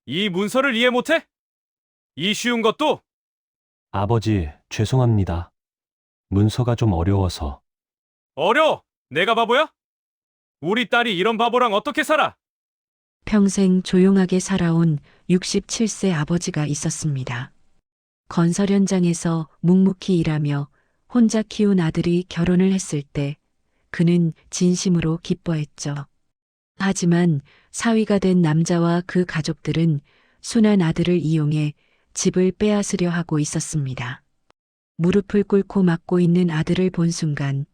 이 문서를 이해 못해? 이 쉬운 것도? 아버지, 죄송합니다. 문서가 좀 어려워서. 어려워! 내가 바보야? 우리 딸이 이런 바보랑 어떻게 살아? 평생 조용하게 살아온 67세 아버지가 있었습니다. 건설 현장에서 묵묵히 일하며 혼자 키운 아들이 결혼을 했을 때 그는 진심으로 기뻐했죠. 하지만 사위가 된 남자와 그 가족들은 순한 아들을 이용해 집을 빼앗으려 하고 있었습니다. 무릎을 꿇고 맞고 있는 아들을 본 순간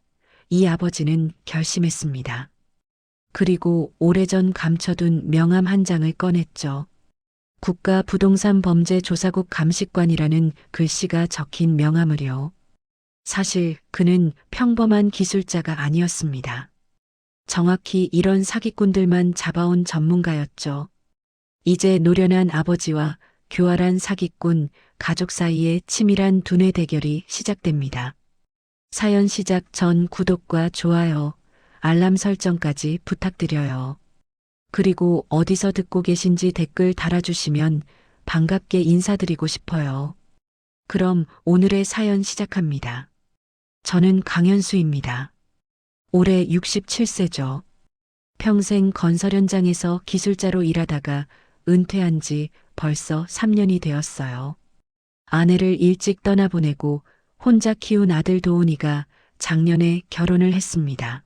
이 아버지는 결심했습니다. 그리고 오래전 감춰둔 명함 한 장을 꺼냈죠. 국가부동산범죄조사국 감식관이라는 글씨가 적힌 명함을요. 사실 그는 평범한 기술자가 아니었습니다. 정확히 이런 사기꾼들만 잡아온 전문가였죠. 이제 노련한 아버지와 교활한 사기꾼, 가족 사이의 치밀한 두뇌 대결이 시작됩니다. 사연 시작 전 구독과 좋아요, 알람 설정까지 부탁드려요. 그리고 어디서 듣고 계신지 댓글 달아주시면 반갑게 인사드리고 싶어요. 그럼 오늘의 사연 시작합니다. 저는 강현수입니다. 올해 67세죠. 평생 건설 현장에서 기술자로 일하다가 은퇴한 지 벌써 3년이 되었어요. 아내를 일찍 떠나보내고 혼자 키운 아들 도훈이가 작년에 결혼을 했습니다.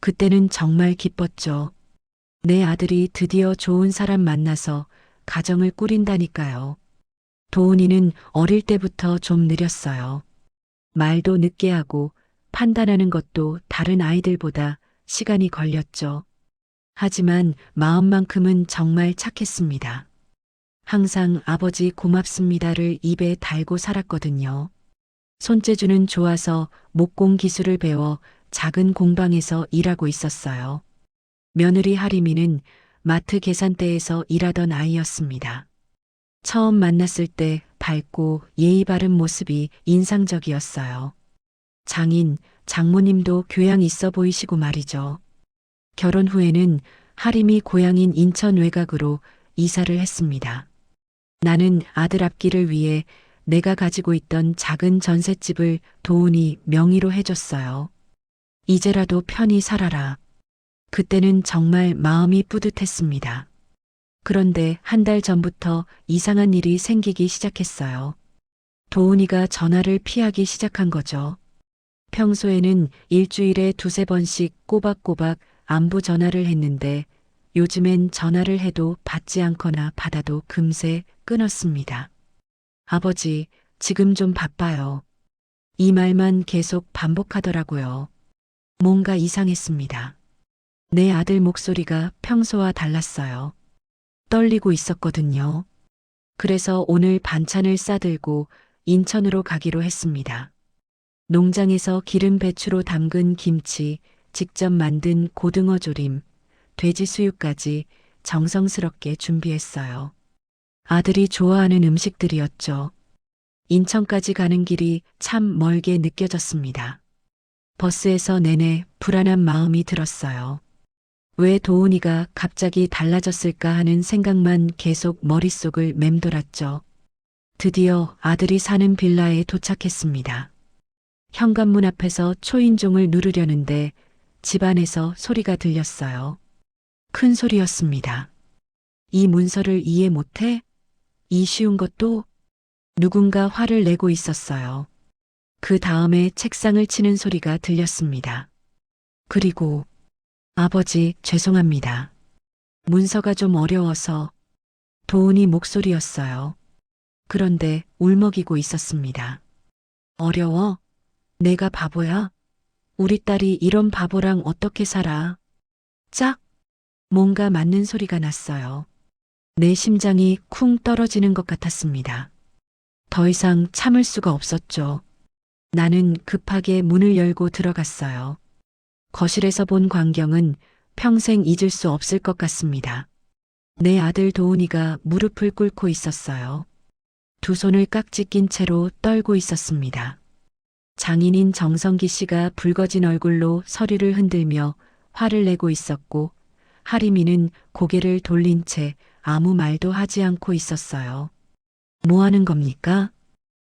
그때는 정말 기뻤죠. 내 아들이 드디어 좋은 사람 만나서 가정을 꾸린다니까요. 도훈이는 어릴 때부터 좀 느렸어요. 말도 늦게 하고 판단하는 것도 다른 아이들보다 시간이 걸렸죠. 하지만 마음만큼은 정말 착했습니다. 항상 아버지 고맙습니다를 입에 달고 살았거든요. 손재주는 좋아서 목공 기술을 배워 작은 공방에서 일하고 있었어요. 며느리 하림이는 마트 계산대에서 일하던 아이였습니다. 처음 만났을 때 밝고 예의 바른 모습이 인상적이었어요. 장인, 장모님도 교양 있어 보이시고 말이죠. 결혼 후에는 하림이 고향인 인천 외곽으로 이사를 했습니다. 나는 아들 앞길을 위해 내가 가지고 있던 작은 전셋집을 도훈이 명의로 해줬어요. 이제라도 편히 살아라. 그때는 정말 마음이 뿌듯했습니다. 그런데 한 달 전부터 이상한 일이 생기기 시작했어요. 도훈이가 전화를 피하기 시작한 거죠. 평소에는 일주일에 두세 번씩 꼬박꼬박 안부 전화를 했는데 요즘엔 전화를 해도 받지 않거나 받아도 금세 끊었습니다. 아버지, 지금 좀 바빠요. 이 말만 계속 반복하더라고요. 뭔가 이상했습니다. 내 아들 목소리가 평소와 달랐어요. 떨리고 있었거든요. 그래서 오늘 반찬을 싸들고 인천으로 가기로 했습니다. 농장에서 기름 배추로 담근 김치, 직접 만든 고등어 조림, 돼지 수육까지 정성스럽게 준비했어요. 아들이 좋아하는 음식들이었죠. 인천까지 가는 길이 참 멀게 느껴졌습니다. 버스에서 내내 불안한 마음이 들었어요. 왜 도훈이가 갑자기 달라졌을까 하는 생각만 계속 머릿속을 맴돌았죠. 드디어 아들이 사는 빌라에 도착했습니다. 현관문 앞에서 초인종을 누르려는데 집안에서 소리가 들렸어요. 큰 소리였습니다. 이 문서를 이해 못해? 이 쉬운 것도? 누군가 화를 내고 있었어요. 그 다음에 책상을 치는 소리가 들렸습니다. 그리고 아버지, 죄송합니다. 문서가 좀 어려워서 도훈이 목소리였어요. 그런데 울먹이고 있었습니다. 어려워? 내가 바보야? 우리 딸이 이런 바보랑 어떻게 살아? 짝! 뭔가 맞는 소리가 났어요. 내 심장이 쿵 떨어지는 것 같았습니다. 더 이상 참을 수가 없었죠. 나는 급하게 문을 열고 들어갔어요. 거실에서 본 광경은 평생 잊을 수 없을 것 같습니다. 내 아들 도훈이가 무릎을 꿇고 있었어요. 두 손을 깍지 낀 채로 떨고 있었습니다. 장인인 정성기 씨가 붉어진 얼굴로 서류를 흔들며 화를 내고 있었고 하림이는 고개를 돌린 채 아무 말도 하지 않고 있었어요. 뭐 하는 겁니까?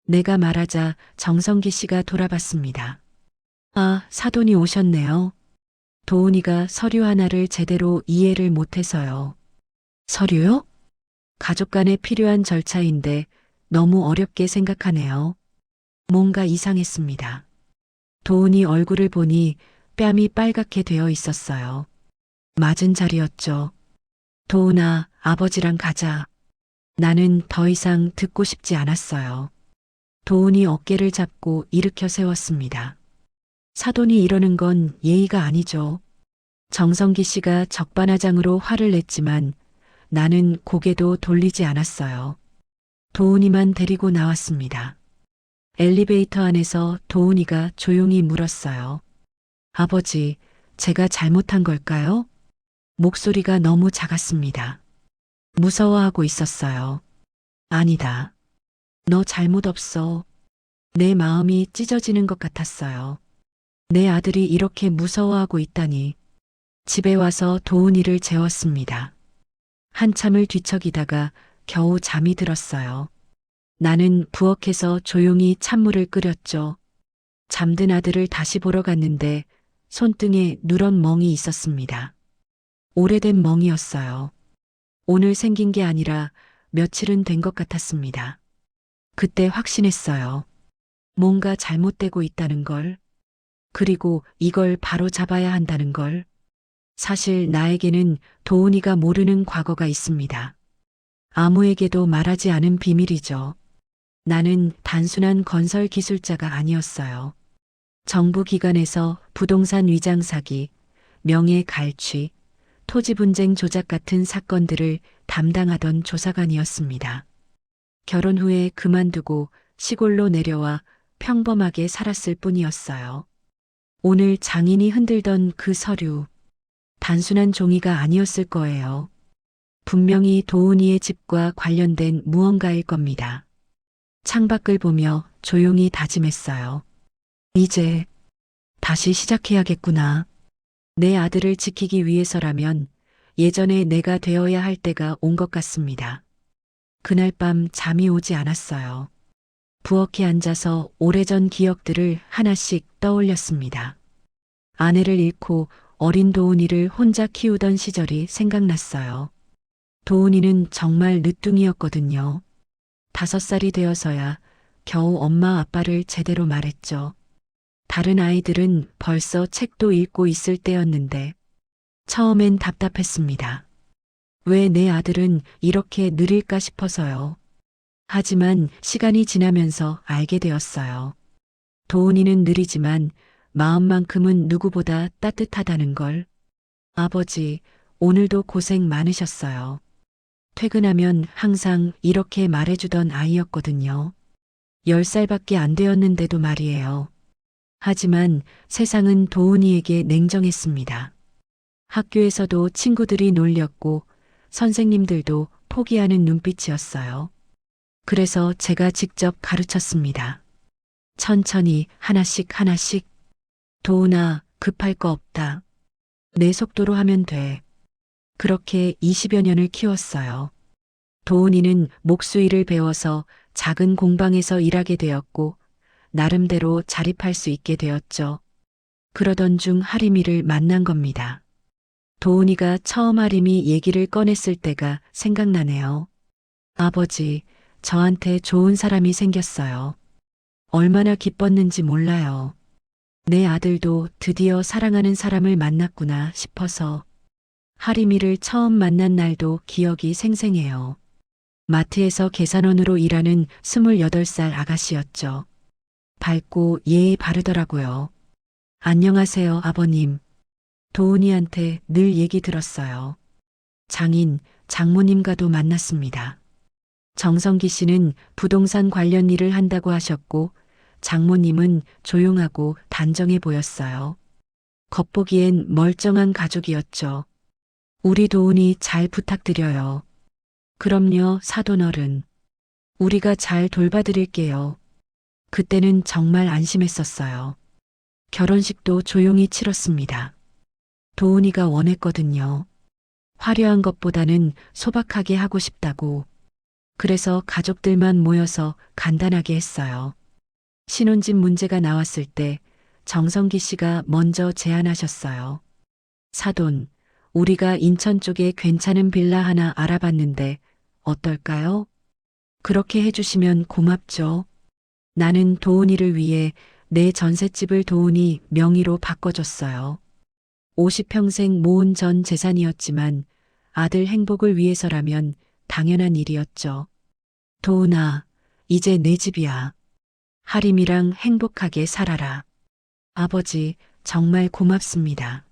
내가 말하자 정성기 씨가 돌아봤습니다. 아, 사돈이 오셨네요. 도훈이가 서류 하나를 제대로 이해를 못해서요. 서류요? 가족 간에 필요한 절차인데 너무 어렵게 생각하네요. 뭔가 이상했습니다. 도훈이 얼굴을 보니 뺨이 빨갛게 되어 있었어요. 맞은 자리였죠. 도훈아, 아버지랑 가자. 나는 더 이상 듣고 싶지 않았어요. 도훈이 어깨를 잡고 일으켜 세웠습니다. 사돈이 이러는 건 예의가 아니죠. 정성기 씨가 적반하장으로 화를 냈지만 나는 고개도 돌리지 않았어요. 도훈이만 데리고 나왔습니다. 엘리베이터 안에서 도훈이가 조용히 물었어요. 아버지, 제가 잘못한 걸까요? 목소리가 너무 작았습니다. 무서워하고 있었어요. 아니다. 너 잘못 없어. 내 마음이 찢어지는 것 같았어요. 내 아들이 이렇게 무서워하고 있다니. 집에 와서 도훈이를 재웠습니다. 한참을 뒤척이다가 겨우 잠이 들었어요. 나는 부엌에서 조용히 찬물을 끓였죠. 잠든 아들을 다시 보러 갔는데 손등에 누런 멍이 있었습니다. 오래된 멍이었어요. 오늘 생긴 게 아니라 며칠은 된 것 같았습니다. 그때 확신했어요. 뭔가 잘못되고 있다는 걸. 그리고 이걸 바로 잡아야 한다는 걸. 사실 나에게는 도훈이가 모르는 과거가 있습니다. 아무에게도 말하지 않은 비밀이죠. 나는 단순한 건설 기술자가 아니었어요. 정부 기관에서 부동산 위장 사기, 명예 갈취, 토지 분쟁 조작 같은 사건들을 담당하던 조사관이었습니다. 결혼 후에 그만두고 시골로 내려와 평범하게 살았을 뿐이었어요. 오늘 장인이 흔들던 그 서류, 단순한 종이가 아니었을 거예요. 분명히 도훈이의 집과 관련된 무언가일 겁니다. 창밖을 보며 조용히 다짐했어요. 이제 다시 시작해야겠구나. 내 아들을 지키기 위해서라면 예전에 내가 되어야 할 때가 온 것 같습니다. 그날 밤 잠이 오지 않았어요. 부엌에 앉아서 오래전 기억들을 하나씩 떠올렸습니다. 아내를 잃고 어린 도훈이를 혼자 키우던 시절이 생각났어요. 도훈이는 정말 늦둥이였거든요. 5살이 되어서야 겨우 엄마 아빠를 제대로 말했죠. 다른 아이들은 벌써 책도 읽고 있을 때였는데 처음엔 답답했습니다. 왜 내 아들은 이렇게 느릴까 싶어서요. 하지만 시간이 지나면서 알게 되었어요. 도훈이는 느리지만 마음만큼은 누구보다 따뜻하다는 걸. 아버지, 오늘도 고생 많으셨어요. 퇴근하면 항상 이렇게 말해주던 아이였거든요. 10살밖에 안 되었는데도 말이에요. 하지만 세상은 도훈이에게 냉정했습니다. 학교에서도 친구들이 놀렸고 선생님들도 포기하는 눈빛이었어요. 그래서 제가 직접 가르쳤습니다. 천천히 하나씩 하나씩. 도훈아, 급할 거 없다. 내 속도로 하면 돼. 그렇게 20여 년을 키웠어요. 도훈이는 목수일을 배워서 작은 공방에서 일하게 되었고 나름대로 자립할 수 있게 되었죠. 그러던 중 하림이를 만난 겁니다. 도훈이가 처음 하림이 얘기를 꺼냈을 때가 생각나네요. 아버지, 저한테 좋은 사람이 생겼어요. 얼마나 기뻤는지 몰라요. 내 아들도 드디어 사랑하는 사람을 만났구나 싶어서. 하림이를 처음 만난 날도 기억이 생생해요. 마트에서 계산원으로 일하는 28살 아가씨였죠. 밝고 예의 바르더라고요. 안녕하세요, 아버님. 도훈이한테 늘 얘기 들었어요. 장인, 장모님과도 만났습니다. 정성기 씨는 부동산 관련 일을 한다고 하셨고 장모님은 조용하고 단정해 보였어요. 겉보기엔 멀쩡한 가족이었죠. 우리 도훈이 잘 부탁드려요. 그럼요, 사돈어른. 우리가 잘 돌봐드릴게요. 그때는 정말 안심했었어요. 결혼식도 조용히 치렀습니다. 도훈이가 원했거든요. 화려한 것보다는 소박하게 하고 싶다고. 그래서 가족들만 모여서 간단하게 했어요. 신혼집 문제가 나왔을 때 정성기 씨가 먼저 제안하셨어요. 사돈, 우리가 인천 쪽에 괜찮은 빌라 하나 알아봤는데 어떨까요? 그렇게 해주시면 고맙죠. 나는 도훈이를 위해 내 전셋집을 도훈이 명의로 바꿔줬어요. 50평생 모은 전 재산이었지만 아들 행복을 위해서라면 당연한 일이었죠. 도훈아, 이제 내 집이야. 하림이랑 행복하게 살아라. 아버지, 정말 고맙습니다.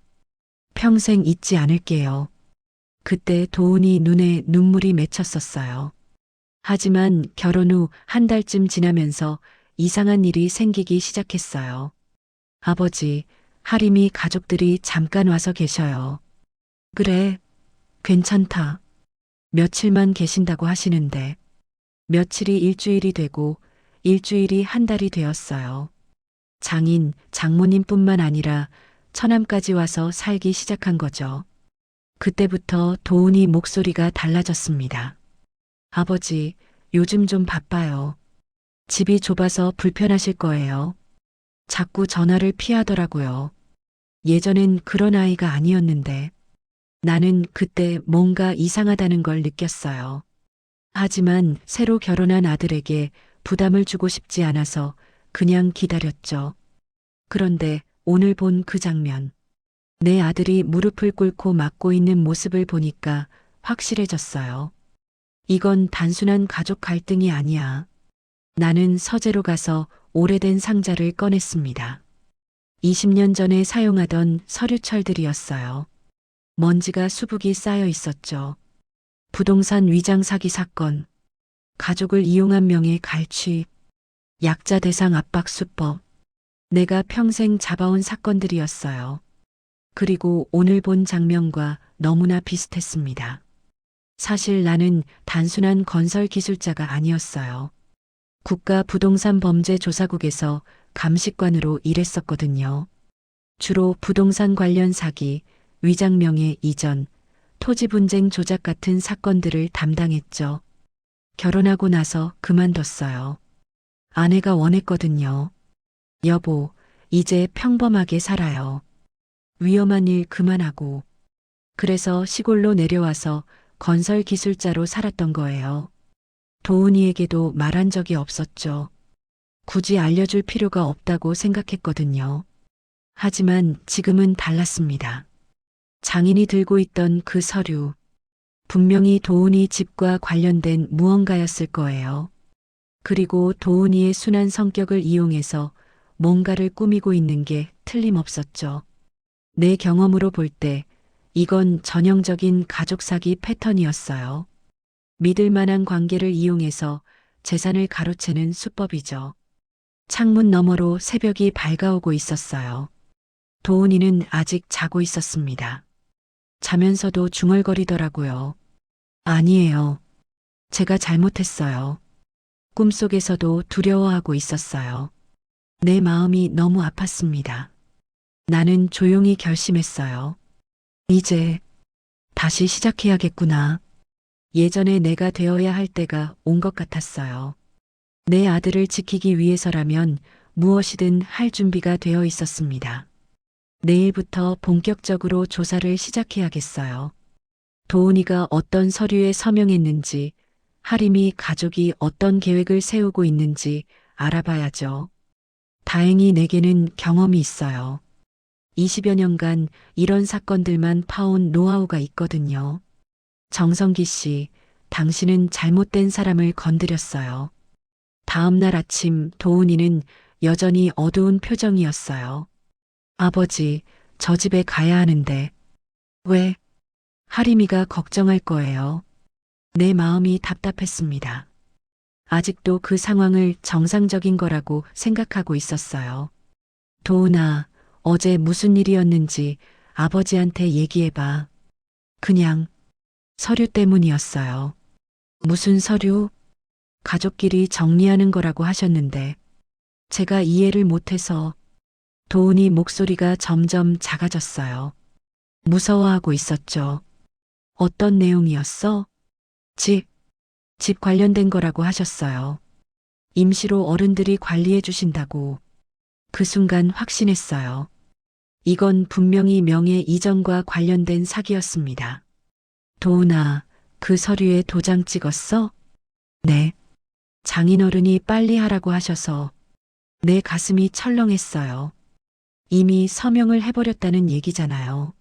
평생 잊지 않을게요. 그때 도훈이 눈에 눈물이 맺혔었어요. 하지만 결혼 후 한 달쯤 지나면서 이상한 일이 생기기 시작했어요. 아버지, 하림이 가족들이 잠깐 와서 계셔요. 그래, 괜찮다. 며칠만 계신다고 하시는데, 며칠이 일주일이 되고, 일주일이 한 달이 되었어요. 장인, 장모님뿐만 아니라 처남까지 와서 살기 시작한 거죠. 그때부터 도훈이 목소리가 달라졌습니다. 아버지, 요즘 좀 바빠요. 집이 좁아서 불편하실 거예요. 자꾸 전화를 피하더라고요. 예전엔 그런 아이가 아니었는데 나는 그때 뭔가 이상하다는 걸 느꼈어요. 하지만 새로 결혼한 아들에게 부담을 주고 싶지 않아서 그냥 기다렸죠. 그런데 오늘 본 그 장면. 내 아들이 무릎을 꿇고 맞고 있는 모습을 보니까 확실해졌어요. 이건 단순한 가족 갈등이 아니야. 나는 서재로 가서 오래된 상자를 꺼냈습니다. 20년 전에 사용하던 서류철들이었어요. 먼지가 수북이 쌓여 있었죠. 부동산 위장 사기 사건, 가족을 이용한 명예 갈취, 약자 대상 압박 수법, 내가 평생 잡아온 사건들이었어요. 그리고 오늘 본 장면과 너무나 비슷했습니다. 사실 나는 단순한 건설 기술자가 아니었어요. 국가부동산범죄조사국에서 감식관으로 일했었거든요. 주로 부동산 관련 사기, 위장명예 이전, 토지 분쟁 조작 같은 사건들을 담당했죠. 결혼하고 나서 그만뒀어요. 아내가 원했거든요. 여보, 이제 평범하게 살아요. 위험한 일 그만하고. 그래서 시골로 내려와서 건설 기술자로 살았던 거예요. 도훈이에게도 말한 적이 없었죠. 굳이 알려줄 필요가 없다고 생각했거든요. 하지만 지금은 달랐습니다. 장인이 들고 있던 그 서류. 분명히 도훈이 집과 관련된 무언가였을 거예요. 그리고 도훈이의 순한 성격을 이용해서 뭔가를 꾸미고 있는 게 틀림없었죠. 내 경험으로 볼 때 이건 전형적인 가족 사기 패턴이었어요. 믿을 만한 관계를 이용해서 재산을 가로채는 수법이죠. 창문 너머로 새벽이 밝아오고 있었어요. 도훈이는 아직 자고 있었습니다. 자면서도 중얼거리더라고요. 아니에요. 제가 잘못했어요. 꿈속에서도 두려워하고 있었어요. 내 마음이 너무 아팠습니다. 나는 조용히 결심했어요. 이제 다시 시작해야겠구나. 예전에 내가 되어야 할 때가 온 것 같았어요. 내 아들을 지키기 위해서라면 무엇이든 할 준비가 되어 있었습니다. 내일부터 본격적으로 조사를 시작해야겠어요. 도훈이가 어떤 서류에 서명했는지, 하림이 가족이 어떤 계획을 세우고 있는지 알아봐야죠. 다행히 내게는 경험이 있어요. 20여 년간 이런 사건들만 파온 노하우가 있거든요. 정성기 씨, 당신은 잘못된 사람을 건드렸어요. 다음 날 아침 도훈이는 여전히 어두운 표정이었어요. 아버지, 저 집에 가야 하는데. 왜? 하림이가 걱정할 거예요. 내 마음이 답답했습니다. 아직도 그 상황을 정상적인 거라고 생각하고 있었어요. 도훈아, 어제 무슨 일이었는지 아버지한테 얘기해봐. 그냥 서류 때문이었어요. 무슨 서류? 가족끼리 정리하는 거라고 하셨는데 제가 이해를 못해서. 도훈이 목소리가 점점 작아졌어요. 무서워하고 있었죠. 어떤 내용이었어? 집, 집 관련된 거라고 하셨어요. 임시로 어른들이 관리해 주신다고. 그 순간 확신했어요. 이건 분명히 명예 이전과 관련된 사기였습니다. 도훈아, 그 서류에 도장 찍었어? 네. 장인어른이 빨리 하라고 하셔서 내 가슴이 철렁했어요. 이미 서명을 해버렸다는 얘기잖아요.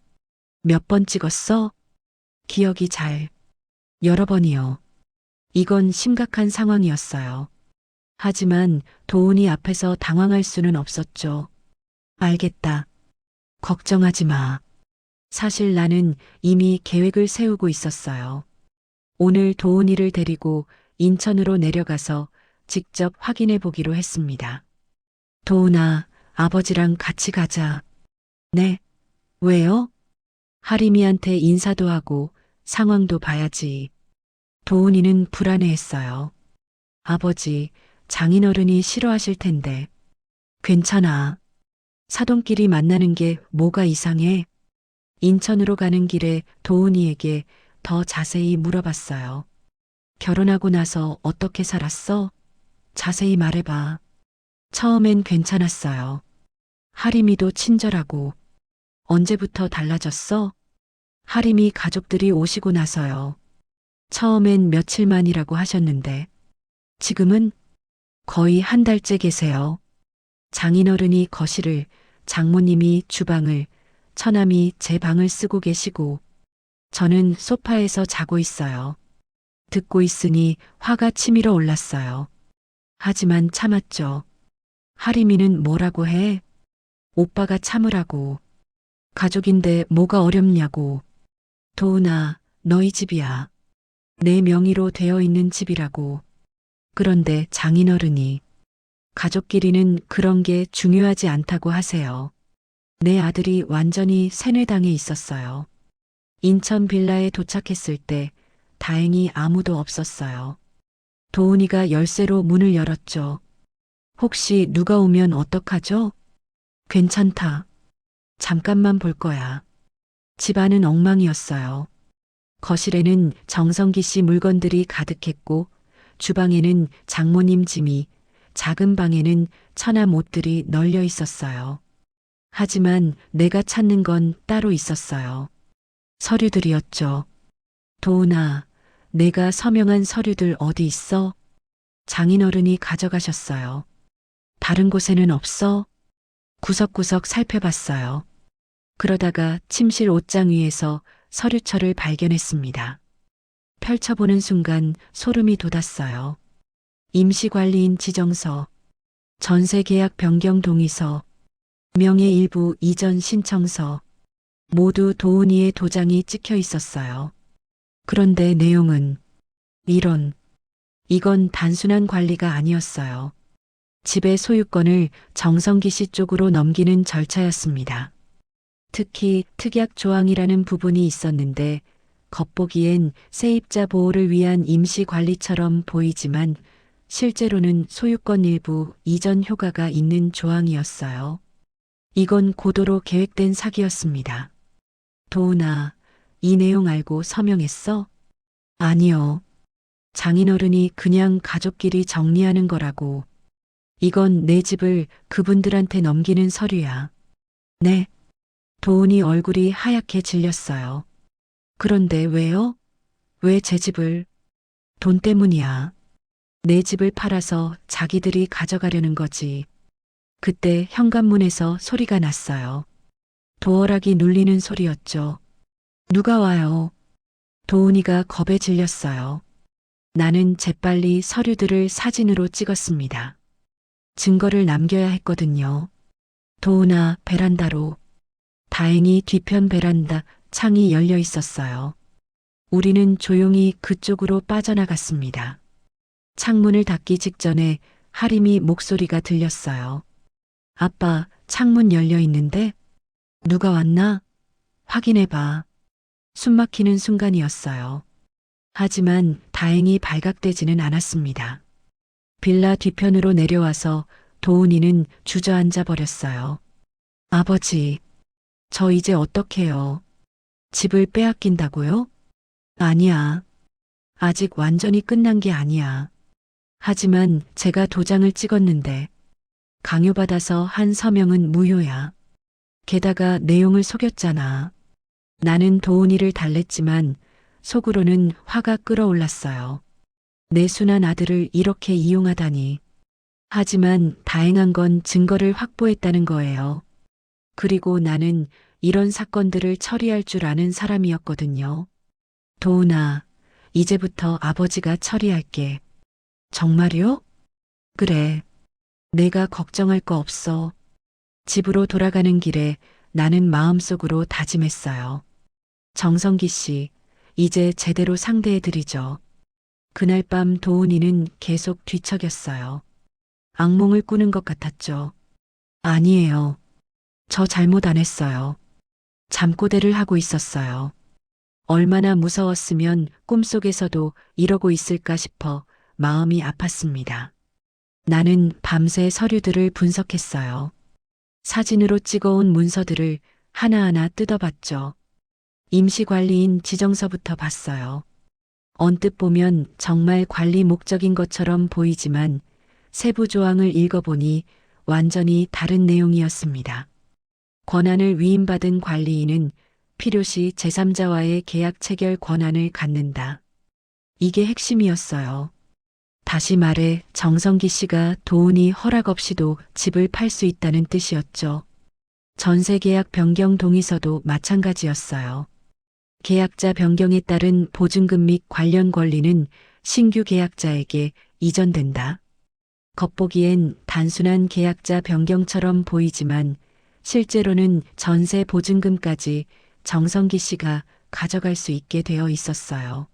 몇 번 찍었어? 기억이 잘. 여러 번이요. 이건 심각한 상황이었어요. 하지만 도훈이 앞에서 당황할 수는 없었죠. 알겠다. 걱정하지 마. 사실 나는 이미 계획을 세우고 있었어요. 오늘 도훈이를 데리고 인천으로 내려가서 직접 확인해 보기로 했습니다. 도훈아, 아버지랑 같이 가자. 네. 왜요? 하림이한테 인사도 하고 상황도 봐야지. 도훈이는 불안해했어요. 아버지, 장인어른이 싫어하실 텐데. 괜찮아. 사돈끼리 만나는 게 뭐가 이상해? 인천으로 가는 길에 도훈이에게 더 자세히 물어봤어요. 결혼하고 나서 어떻게 살았어? 자세히 말해봐. 처음엔 괜찮았어요. 하림이도 친절하고. 언제부터 달라졌어? 하림이 가족들이 오시고 나서요. 처음엔 며칠만이라고 하셨는데 지금은 거의 한 달째 계세요. 장인어른이 거실을, 장모님이 주방을, 처남이 제 방을 쓰고 계시고 저는 소파에서 자고 있어요. 듣고 있으니 화가 치밀어 올랐어요. 하지만 참았죠. 하림이는 뭐라고 해? 오빠가 참으라고. 가족인데 뭐가 어렵냐고. 도훈아, 너희 집이야. 내 명의로 되어 있는 집이라고. 그런데 장인어른이 가족끼리는 그런 게 중요하지 않다고 하세요. 내 아들이 완전히 세뇌당해 있었어요. 인천 빌라에 도착했을 때 다행히 아무도 없었어요. 도훈이가 열쇠로 문을 열었죠. 혹시 누가 오면 어떡하죠? 괜찮다. 잠깐만 볼 거야. 집안은 엉망이었어요. 거실에는 정성기 씨 물건들이 가득했고 주방에는 장모님 짐이, 작은 방에는 처남 옷들이 널려 있었어요. 하지만 내가 찾는 건 따로 있었어요. 서류들이었죠. 도훈아, 내가 서명한 서류들 어디 있어? 장인어른이 가져가셨어요. 다른 곳에는 없어? 구석구석 살펴봤어요. 그러다가 침실 옷장 위에서 서류철을 발견했습니다. 펼쳐보는 순간 소름이 돋았어요. 임시관리인 지정서, 전세계약 변경 동의서, 명예 일부 이전 신청서, 모두 도훈이의 도장이 찍혀 있었어요. 그런데 내용은 이건 단순한 관리가 아니었어요. 집의 소유권을 정성기 씨 쪽으로 넘기는 절차였습니다. 특히 특약 조항이라는 부분이 있었는데 겉보기엔 세입자 보호를 위한 임시 관리처럼 보이지만 실제로는 소유권 일부 이전 효과가 있는 조항이었어요. 이건 고도로 계획된 사기였습니다. 도훈아, 이 내용 알고 서명했어? 아니요. 장인어른이 그냥 가족끼리 정리하는 거라고. 이건 내 집을 그분들한테 넘기는 서류야. 네. 도훈이 얼굴이 하얗게 질렸어요. 그런데 왜요? 왜 제 집을? 돈 때문이야. 내 집을 팔아서 자기들이 가져가려는 거지. 그때 현관문에서 소리가 났어요. 도어락이 눌리는 소리였죠. 누가 와요? 도훈이가 겁에 질렸어요. 나는 재빨리 서류들을 사진으로 찍었습니다. 증거를 남겨야 했거든요. 도훈아, 베란다로. 다행히 뒤편 베란다 창이 열려 있었어요. 우리는 조용히 그쪽으로 빠져나갔습니다. 창문을 닫기 직전에 하림이 목소리가 들렸어요. 아빠, 창문 열려 있는데? 누가 왔나? 확인해봐. 숨막히는 순간이었어요. 하지만 다행히 발각되지는 않았습니다. 빌라 뒤편으로 내려와서 도훈이는 주저앉아 버렸어요. 아버지, 저 이제 어떡해요? 집을 빼앗긴다고요? 아니야. 아직 완전히 끝난 게 아니야. 하지만 제가 도장을 찍었는데 강요받아서 한 서명은 무효야. 게다가 내용을 속였잖아. 나는 도훈이를 달랬지만 속으로는 화가 끓어올랐어요. 내 순한 아들을 이렇게 이용하다니. 하지만 다행한 건 증거를 확보했다는 거예요. 그리고 나는 이런 사건들을 처리할 줄 아는 사람이었거든요. 도훈아, 이제부터 아버지가 처리할게. 정말요? 그래. 내가 걱정할 거 없어. 집으로 돌아가는 길에 나는 마음속으로 다짐했어요. 정성기 씨, 이제 제대로 상대해드리죠. 그날 밤 도훈이는 계속 뒤척였어요. 악몽을 꾸는 것 같았죠. 아니에요. 저 잘못 안 했어요. 잠꼬대를 하고 있었어요. 얼마나 무서웠으면 꿈속에서도 이러고 있을까 싶어 마음이 아팠습니다. 나는 밤새 서류들을 분석했어요. 사진으로 찍어온 문서들을 하나하나 뜯어봤죠. 임시관리인 지정서부터 봤어요. 언뜻 보면 정말 관리 목적인 것처럼 보이지만 세부 조항을 읽어보니 완전히 다른 내용이었습니다. 권한을 위임받은 관리인은 필요시 제3자와의 계약 체결 권한을 갖는다. 이게 핵심이었어요. 다시 말해 정성기 씨가 도훈이 허락 없이도 집을 팔 수 있다는 뜻이었죠. 전세 계약 변경 동의서도 마찬가지였어요. 계약자 변경에 따른 보증금 및 관련 권리는 신규 계약자에게 이전된다. 겉보기엔 단순한 계약자 변경처럼 보이지만 실제로는 전세 보증금까지 정성기 씨가 가져갈 수 있게 되어 있었어요.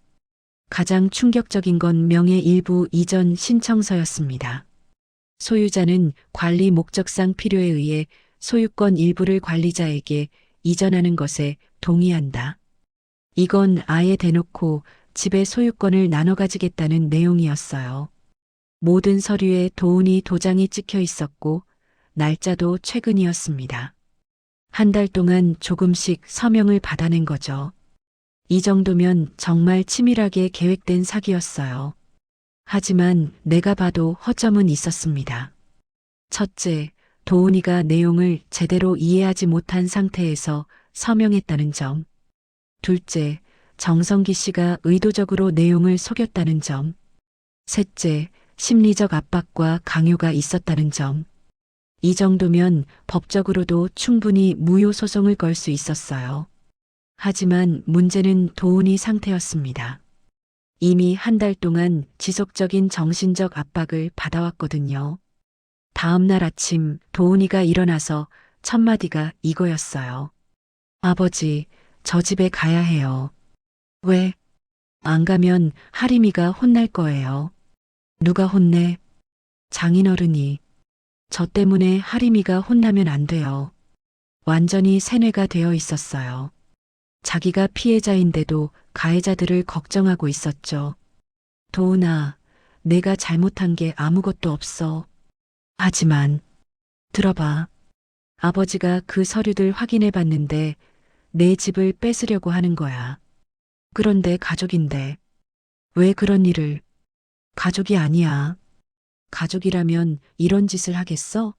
가장 충격적인 건 명의 일부 이전 신청서였습니다. 소유자는 관리 목적상 필요에 의해 소유권 일부를 관리자에게 이전하는 것에 동의한다. 이건 아예 대놓고 집의 소유권을 나눠 가지겠다는 내용이었어요. 모든 서류에 도훈이 도장이 찍혀 있었고 날짜도 최근이었습니다. 한 달 동안 조금씩 서명을 받아낸 거죠. 이 정도면 정말 치밀하게 계획된 사기였어요. 하지만 내가 봐도 허점은 있었습니다. 첫째, 도훈이가 내용을 제대로 이해하지 못한 상태에서 서명했다는 점. 둘째, 정성기 씨가 의도적으로 내용을 속였다는 점. 셋째, 심리적 압박과 강요가 있었다는 점. 이 정도면 법적으로도 충분히 무효 소송을 걸 수 있었어요. 하지만 문제는 도훈이 상태였습니다. 이미 한 달 동안 지속적인 정신적 압박을 받아왔거든요. 다음 날 아침 도훈이가 일어나서 첫 마디가 이거였어요. 아버지, 저 집에 가야 해요. 왜? 안 가면 하림이가 혼날 거예요. 누가 혼내? 장인어른이. 저 때문에 하림이가 혼나면 안 돼요. 완전히 세뇌가 되어 있었어요. 자기가 피해자인데도 가해자들을 걱정하고 있었죠. 도훈아, 내가 잘못한 게 아무것도 없어. 하지만, 들어봐. 아버지가 그 서류들 확인해 봤는데 내 집을 뺏으려고 하는 거야. 그런데 가족인데. 왜 그런 일을? 가족이 아니야. 가족이라면 이런 짓을 하겠어?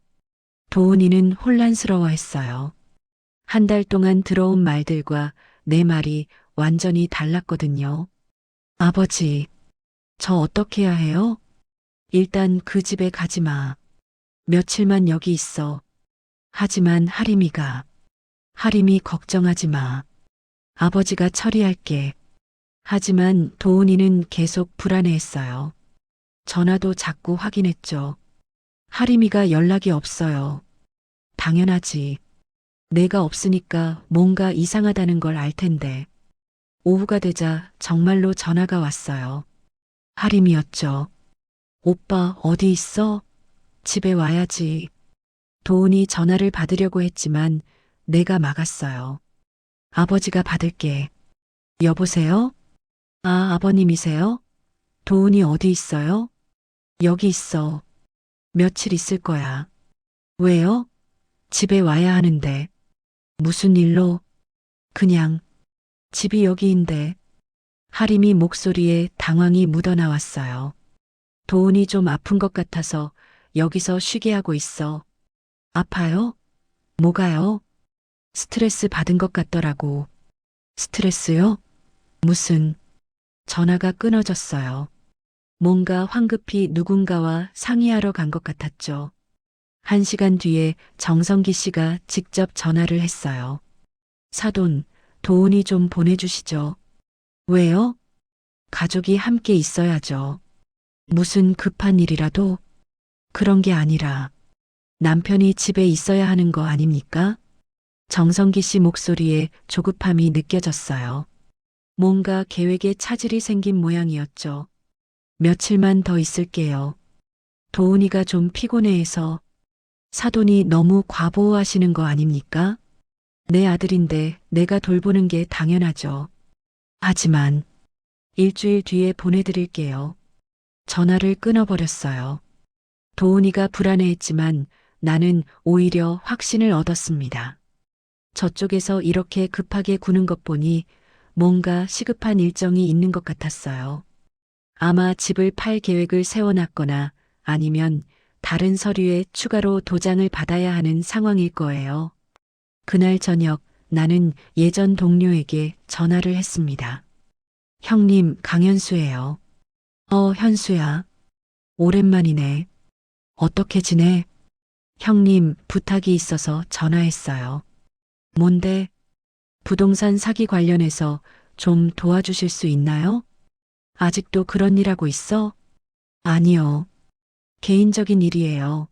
도훈이는 혼란스러워했어요. 한 달 동안 들어온 말들과 내 말이 완전히 달랐거든요. 아버지, 저 어떻게 해야 해요? 일단 그 집에 가지 마. 며칠만 여기 있어. 하지만 하림이 걱정하지 마. 아버지가 처리할게. 하지만 도훈이는 계속 불안해했어요. 전화도 자꾸 확인했죠. 하림이가 연락이 없어요. 당연하지. 내가 없으니까 뭔가 이상하다는 걸 알 텐데. 오후가 되자 정말로 전화가 왔어요. 하림이었죠. 오빠 어디 있어? 집에 와야지. 도훈이 전화를 받으려고 했지만 내가 막았어요. 아버지가 받을게. 여보세요? 아, 아버님이세요? 도훈이 어디 있어요? 여기 있어. 며칠 있을 거야. 왜요? 집에 와야 하는데. 무슨 일로? 그냥 집이 여기인데. 하림이 목소리에 당황이 묻어나왔어요. 도훈이 좀 아픈 것 같아서 여기서 쉬게 하고 있어. 아파요? 뭐가요? 스트레스 받은 것 같더라고. 스트레스요? 무슨? 전화가 끊어졌어요. 뭔가 황급히 누군가와 상의하러 간 것 같았죠. 1시간 뒤에 정성기 씨가 직접 전화를 했어요. 사돈, 도훈이 좀 보내주시죠. 왜요? 가족이 함께 있어야죠. 무슨 급한 일이라도? 그런 게 아니라 남편이 집에 있어야 하는 거 아닙니까? 정성기 씨 목소리에 조급함이 느껴졌어요. 뭔가 계획에 차질이 생긴 모양이었죠. 며칠만 더 있을게요. 도훈이가 좀 피곤해해서. 사돈이 너무 과보호하시는 거 아닙니까? 내 아들인데 내가 돌보는 게 당연하죠. 하지만 일주일 뒤에 보내드릴게요. 전화를 끊어버렸어요. 도훈이가 불안해했지만 나는 오히려 확신을 얻었습니다. 저쪽에서 이렇게 급하게 구는 것 보니 뭔가 시급한 일정이 있는 것 같았어요. 아마 집을 팔 계획을 세워놨거나 아니면 다른 서류에 추가로 도장을 받아야 하는 상황일 거예요. 그날 저녁 나는 예전 동료에게 전화를 했습니다. 형님, 강현수예요. 현수야. 오랜만이네. 어떻게 지내? 형님, 부탁이 있어서 전화했어요. 뭔데? 부동산 사기 관련해서 좀 도와주실 수 있나요? 아직도 그런 일 하고 있어? 아니요. 개인적인 일이에요.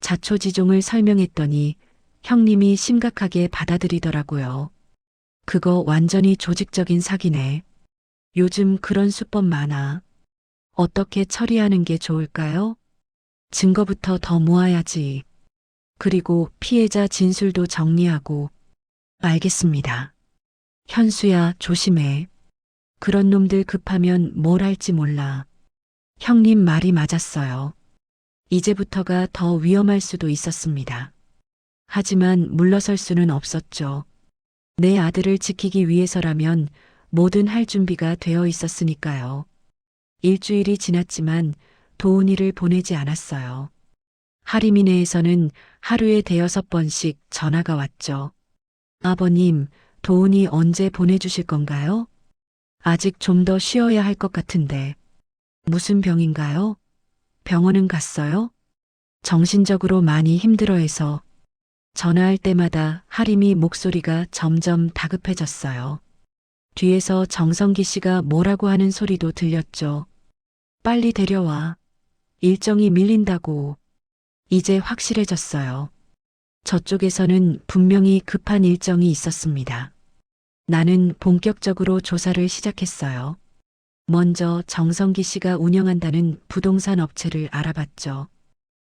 자초지종을 설명했더니 형님이 심각하게 받아들이더라고요. 그거 완전히 조직적인 사기네. 요즘 그런 수법 많아. 어떻게 처리하는 게 좋을까요? 증거부터 더 모아야지. 그리고 피해자 진술도 정리하고. 알겠습니다. 현수야, 조심해. 그런 놈들 급하면 뭘 할지 몰라. 형님 말이 맞았어요. 이제부터가 더 위험할 수도 있었습니다. 하지만 물러설 수는 없었죠. 내 아들을 지키기 위해서라면 뭐든 할 준비가 되어 있었으니까요. 일주일이 지났지만 도훈이를 보내지 않았어요. 하리미네에서는 하루에 5번씩 전화가 왔죠. 아버님, 도훈이 언제 보내주실 건가요? 아직 좀 더 쉬어야 할 것 같은데. 무슨 병인가요? 병원은 갔어요? 정신적으로 많이 힘들어해서. 전화할 때마다 하림이 목소리가 점점 다급해졌어요. 뒤에서 정성기 씨가 뭐라고 하는 소리도 들렸죠. 빨리 데려와. 일정이 밀린다고. 이제 확실해졌어요. 저쪽에서는 분명히 급한 일정이 있었습니다. 나는 본격적으로 조사를 시작했어요. 먼저 정성기 씨가 운영한다는 부동산 업체를 알아봤죠.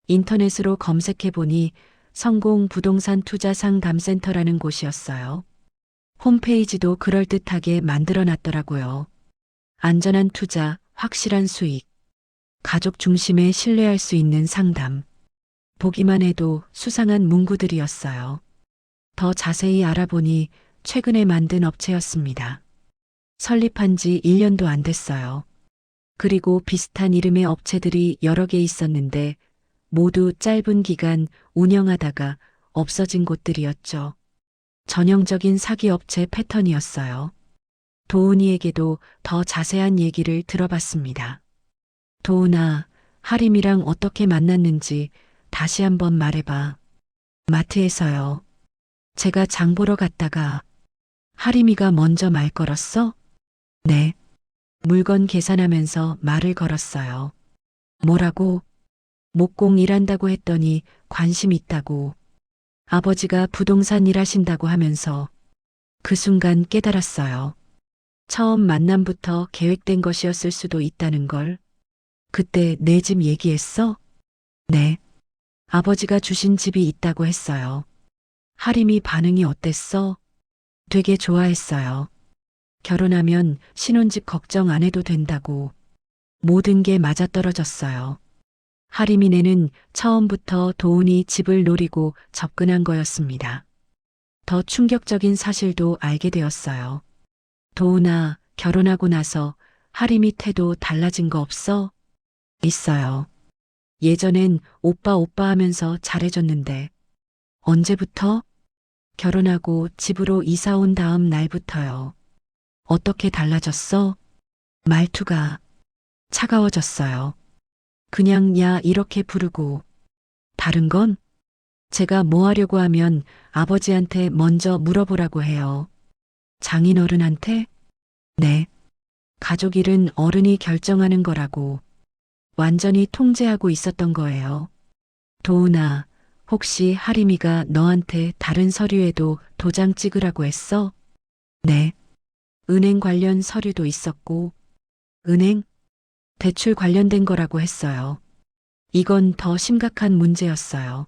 인터넷으로 검색해보니 성공 부동산 투자 상담센터라는 곳이었어요. 홈페이지도 그럴듯하게 만들어 놨더라고요. 안전한 투자, 확실한 수익, 가족 중심의 신뢰할 수 있는 상담. 보기만 해도 수상한 문구들이었어요. 더 자세히 알아보니 최근에 만든 업체였습니다. 설립한 지 1년도 안 됐어요. 그리고 비슷한 이름의 업체들이 여러 개 있었는데 모두 짧은 기간 운영하다가 없어진 곳들이었죠. 전형적인 사기업체 패턴이었어요. 도훈이에게도 더 자세한 얘기를 들어봤습니다. 도훈아, 하림이랑 어떻게 만났는지 다시 한번 말해봐. 마트에서요. 제가 장 보러 갔다가 하림이가 먼저 말 걸었어? 네. 물건 계산하면서 말을 걸었어요. 뭐라고? 목공 일한다고 했더니 관심 있다고. 아버지가 부동산 일하신다고 하면서 그 순간 깨달았어요. 처음 만남부터 계획된 것이었을 수도 있다는 걸. 그때 내 집 얘기했어? 네. 아버지가 주신 집이 있다고 했어요. 하림이 반응이 어땠어? 되게 좋아했어요. 결혼하면 신혼집 걱정 안 해도 된다고. 모든 게 맞아떨어졌어요. 하리미네는 처음부터 도훈이 집을 노리고 접근한 거였습니다. 더 충격적인 사실도 알게 되었어요. 도훈아, 결혼하고 나서 하림이 태도 달라진 거 없어? 있어요. 예전엔 오빠 오빠 하면서 잘해줬는데 언제부터? 결혼하고 집으로 이사 온 다음 날부터요. 어떻게 달라졌어? 말투가 차가워졌어요. 그냥 야 이렇게 부르고. 다른 건? 제가 뭐 하려고 하면 아버지한테 먼저 물어보라고 해요. 장인어른한테? 네. 가족 일은 어른이 결정하는 거라고. 완전히 통제하고 있었던 거예요. 도훈아, 혹시 하림이가 너한테 다른 서류에도 도장 찍으라고 했어? 네. 은행 관련 서류도 있었고, 은행? 대출 관련된 거라고 했어요. 이건 더 심각한 문제였어요.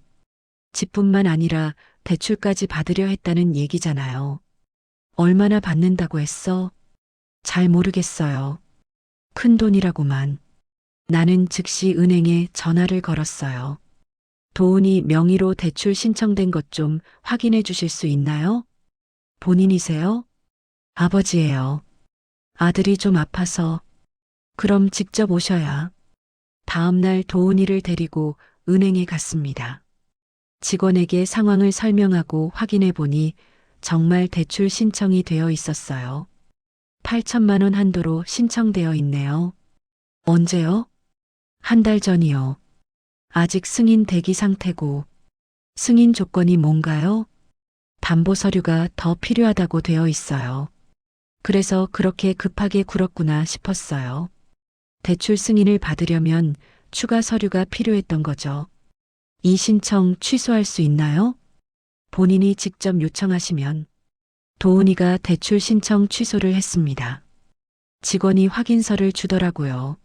집뿐만 아니라 대출까지 받으려 했다는 얘기잖아요. 얼마나 받는다고 했어? 잘 모르겠어요. 큰 돈이라고만. 나는 즉시 은행에 전화를 걸었어요. 도훈이 명의로 대출 신청된 것 좀 확인해 주실 수 있나요? 본인이세요? 아버지예요. 아들이 좀 아파서. 그럼 직접 오셔야. 다음 날 도훈이를 데리고 은행에 갔습니다. 직원에게 상황을 설명하고 확인해 보니 정말 대출 신청이 되어 있었어요. 8천만 원 한도로 신청되어 있네요. 언제요? 한 달 전이요. 아직 승인 대기 상태고. 승인 조건이 뭔가요? 담보 서류가 더 필요하다고 되어 있어요. 그래서 그렇게 급하게 굴었구나 싶었어요. 대출 승인을 받으려면 추가 서류가 필요했던 거죠. 이 신청 취소할 수 있나요? 본인이 직접 요청하시면. 도훈이가 대출 신청 취소를 했습니다. 직원이 확인서를 주더라고요.